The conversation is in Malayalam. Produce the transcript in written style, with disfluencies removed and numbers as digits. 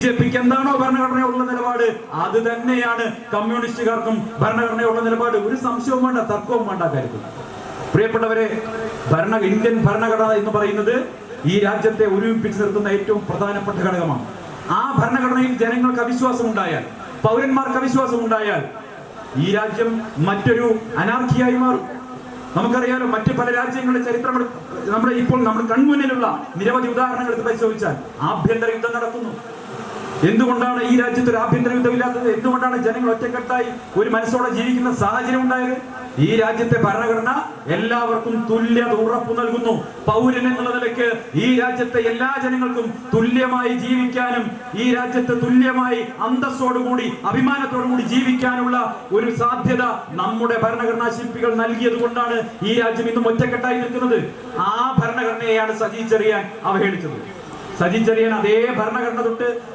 ബിജെപിക്ക് എന്താണോ ഭരണഘടനയുള്ള നിലപാട് അത് തന്നെയാണ് കമ്മ്യൂണിസ്റ്റുകാർക്കും ഭരണഘടനയുള്ള നിലപാട്. ഒരു സംശയവും വേണ്ട, തർക്കവും വേണ്ട കാര്യത്തിൽ. പ്രിയപ്പെട്ടവരെ, ഇന്ത്യൻ ഭരണഘടന എന്ന് പറയുന്നത് ഈ രാജ്യത്തെ ഒരുമിപ്പിച്ച് നിർത്തുന്ന ഏറ്റവും പ്രധാനപ്പെട്ട ഘടകമാണ്. ആ ഭരണഘടനയിൽ ജനങ്ങൾക്ക് അവിശ്വാസം ഉണ്ടായാൽ, പൗരന്മാർക്ക് അവിശ്വാസം ഉണ്ടായാൽ ഈ രാജ്യം മറ്റൊരു അനാർക്കിയായി മാറും. നമുക്കറിയാലോ, മറ്റു പല രാജ്യങ്ങളുടെ ചരിത്രം നമ്മൾ കൺമുന്നിലുള്ള നിരവധി ഉദാഹരണങ്ങൾ പരിശോധിച്ചാൽ ആഭ്യന്തര യുദ്ധം നടക്കുന്നു. എന്തുകൊണ്ടാണ് ഈ രാജ്യത്ത് ഒരു ആഭ്യന്തര യുദ്ധമില്ലാത്തത്? എന്തുകൊണ്ടാണ് ജനങ്ങൾ ഒറ്റക്കെട്ടായി ഒരു മനസ്സോടെ ജീവിക്കുന്ന സാഹചര്യം ഉണ്ടായത്? ഈ രാജ്യത്തെ ഭരണഘടന എല്ലാവർക്കും തുല്യത ഉറപ്പു നൽകുന്നു. പൗരൻ എന്നുള്ള നിലയ്ക്ക് ഈ രാജ്യത്തെ എല്ലാ ജനങ്ങൾക്കും തുല്യമായി ജീവിക്കാനും ഈ രാജ്യത്ത് തുല്യമായി അന്തസ്സോടുകൂടി അഭിമാനത്തോടുകൂടി ജീവിക്കാനുള്ള ഒരു സാധ്യത നമ്മുടെ ഭരണഘടനാ ശില്പികൾ നൽകിയത് കൊണ്ടാണ് ഈ രാജ്യം ഇന്നും ഒറ്റക്കെട്ടായി നിൽക്കുന്നത്. ആ ഭരണഘടനയെയാണ് സജി ചെറിയാൻ അവഹേളിച്ചത്. സജി ചെറിയാൻ അതേ ഭരണഘടന തൊട്ട്